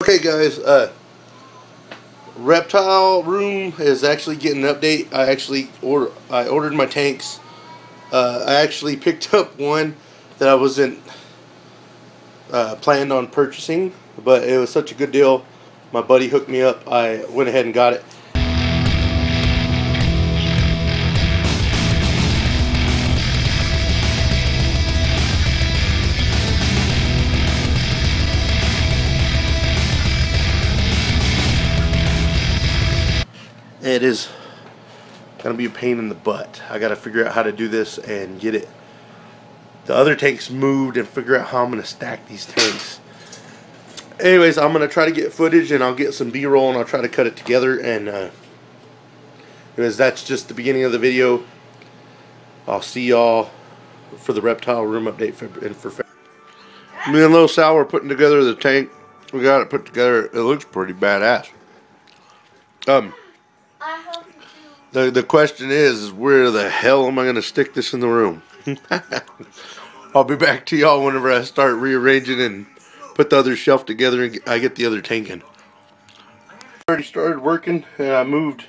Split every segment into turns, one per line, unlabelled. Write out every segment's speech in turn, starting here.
Okay guys, Reptile room is actually getting an update. I ordered my tanks. I actually picked up one that I wasn't planned on purchasing, but it was such a good deal. My buddy hooked me up. I went ahead and got it. It is gonna be a pain in the butt. I gotta figure out how to do this and get it, the other tanks moved, and figure out how I'm gonna stack these tanks. Anyways, I'm gonna try to get footage, and I'll get some B-roll, and I'll try to cut it together. And anyways, that's just the beginning of the video. I'll see y'all for the Reptile room update for me and Lil Sal were putting together the tank. We got it put together. It looks pretty badass. The question is where the hell am I gonna stick this in the room? I'll be back to y'all whenever I start rearranging and put the other shelf together and I get the other tank in. I already started working, and I moved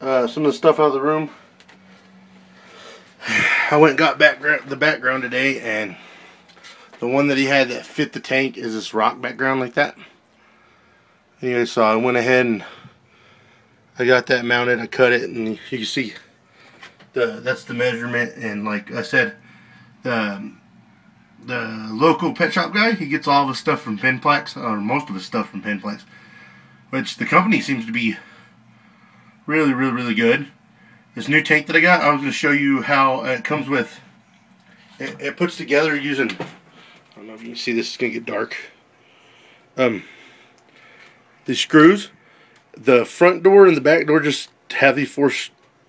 some of the stuff out of the room. I went and got the background today, and the one that he had that fit the tank is this rock background like that. Anyway, so I went ahead and I got that mounted. I cut it, and you can see that's the measurement. And like I said, the local pet shop guy, he gets all of his stuff from Penplex, or most of his stuff from Penplex, which the company seems to be really good. This new tank that I got, I was going to show you how it comes with. It puts together using, I don't know if you can see this, it's going to get dark. These screws. The front door and the back door just have these 4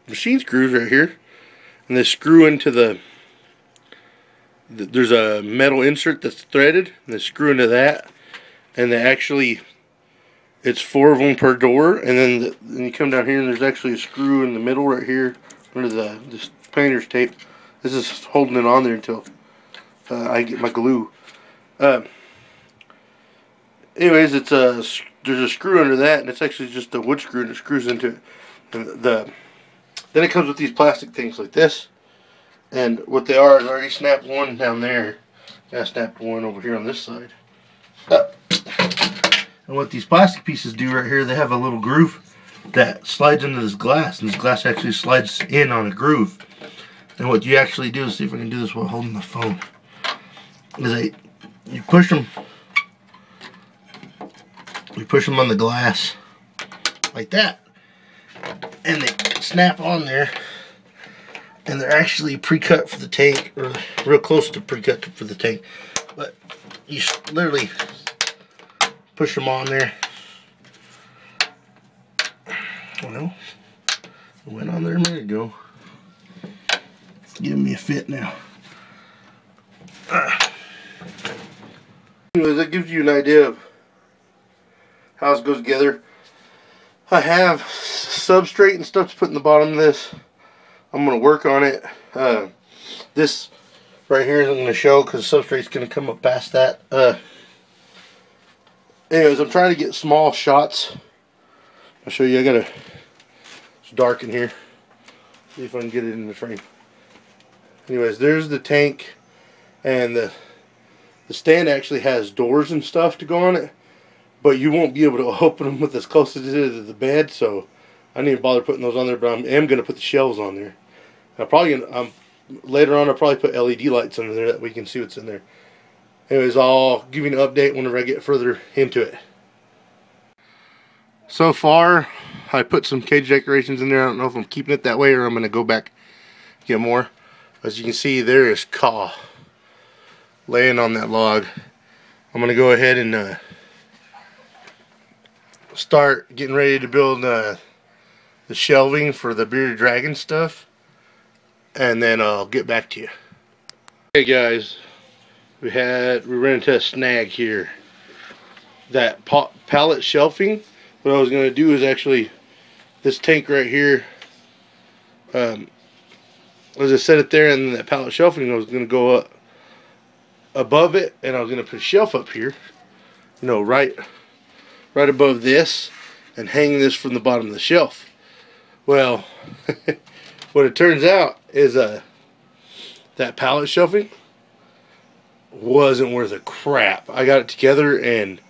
machine screws right here, and they screw into there's a metal insert that's threaded, and they screw into that, and they actually, it's 4 of them per door. And then you come down here, and there's actually a screw in the middle right here under this painter's tape. This is holding it on there until I get my glue. Anyways, there's a screw under that, and it's actually just a wood screw, and it screws into it. And then it comes with these plastic things like this. And what they are is I already snapped one down there. I snapped one over here on this side. And what these plastic pieces do right here, they have a little groove that slides into this glass, and this glass actually slides in on a groove. And what you actually do, is see if I can do this while holding the phone, is you push them. You push them on the glass like that, and they snap on there, and they're actually pre-cut for the tank, or real close to pre-cut for the tank. But you literally push them on there. Well, it went on there a minute ago. It's giving me a fit now. Anyways, that gives you an idea of how it goes together. I have substrate and stuff to put in the bottom of this. I'm going to work on it. This right here isn't going to show because the substrate's going to come up past that. Anyways, I'm trying to get small shots. I'll show you. It's dark in here. See if I can get it in the frame. Anyways, there's the tank, and the stand actually has doors and stuff to go on it. But you won't be able to open them with as close as it is to the bed, so I need to bother putting those on there. But I am going to put the shelves on there. Later on, I'll probably put LED lights under there that we can see what's in there. Anyways, I'll give you an update whenever I get further into it. So far, I put some cage decorations in there. I don't know if I'm keeping it that way or I'm going to go back and get more. As you can see, there is Caw laying on that log. I'm going to go ahead and start getting ready to build the shelving for the bearded dragon stuff, and then I'll get back to you. Hey guys, we ran into a snag here. That pallet shelving, what I was going to do is actually this tank right here, as I set it there, and that pallet shelving I was going to go up above it, and I was going to put a shelf up here, right right above this and hang this from the bottom of the shelf. Well, what it turns out is that pallet shelving wasn't worth a crap. I got it together and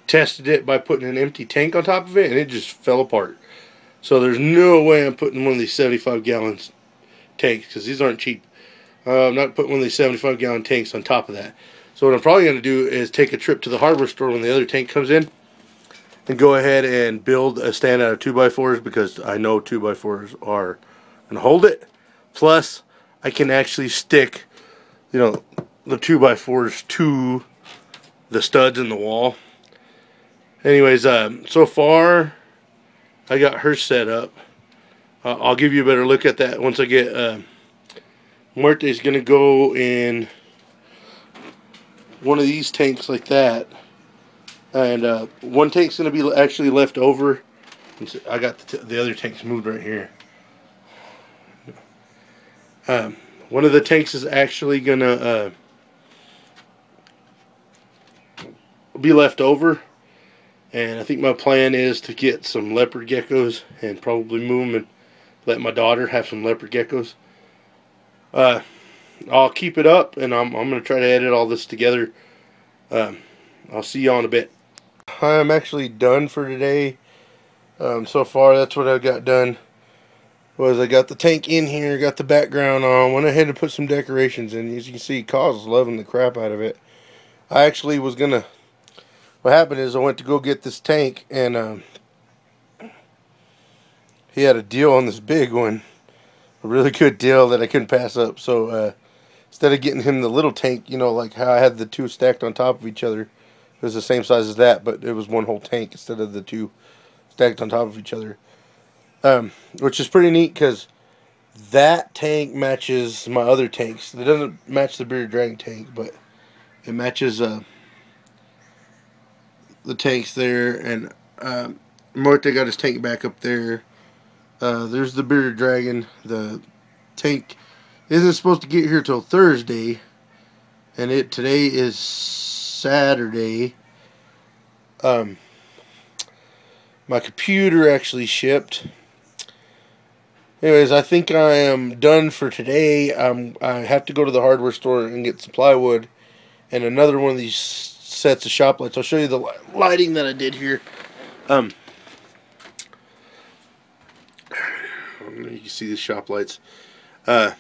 tested it by putting an empty tank on top of it, and it just fell apart. So there's no way I'm putting one of these 75-gallon tanks, because these aren't cheap. I'm not putting one of these 75-gallon tanks on top of that. So what I'm probably going to do is take a trip to the hardware store when the other tank comes in and go ahead and build a stand out of 2x4s, because I know 2x4s are going to hold it. Plus, I can actually stick, you know, the 2x4s to the studs in the wall. Anyways, so far I got her set up. I'll give you a better look at that once I get Muerte's going to go in one of these tanks like that, and one tank's going to be actually left over. I got the other tanks moved right here. One of the tanks is actually going to be left over, and I think my plan is to get some leopard geckos and probably move them and let my daughter have some leopard geckos. I'll keep it up, and I'm going to try to edit all this together. I'll see you in a bit. I'm actually done for today. So far, that's what I got done. Was I got the tank in here, got the background on, went ahead and put some decorations in. As you can see, Cause is loving the crap out of it. I actually was gonna. What happened is I went to go get this tank, and he had a deal on this big one, a really good deal that I couldn't pass up. So instead of getting him the little tank, you know, like how I had the two stacked on top of each other, it was the same size as that, but it was one whole tank instead of the two stacked on top of each other. Which is pretty neat, because that tank matches my other tanks. It doesn't match the bearded dragon tank, but it matches the tanks there. And Muerte got his tank back up there. There's the bearded dragon. The tank isn't supposed to get here till Thursday, and today is Saturday. My computer actually shipped. Anyways, I think I am done for today. I have to go to the hardware store and get some plywood and another one of these sets of shop lights. I'll show you the lighting that I did here. You can see the shop lights. They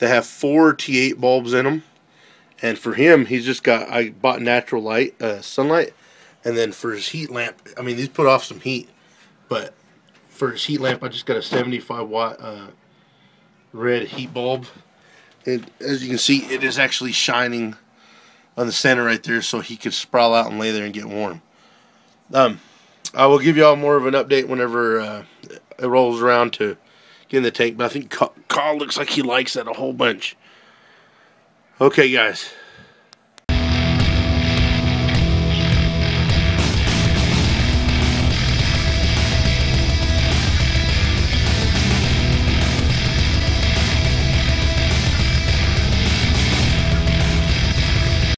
have 4 T8 bulbs in them. And for him, he's just got, I bought natural light, sunlight. And then for his heat lamp, I mean, these put off some heat, but for his heat lamp, I just got a 75 watt red heat bulb. And as you can see, it is actually shining on the center right there, so he could sprawl out and lay there and get warm. I will give y'all more of an update whenever it rolls around to get in the tank, but I think Carl looks like he likes that a whole bunch. Okay, guys.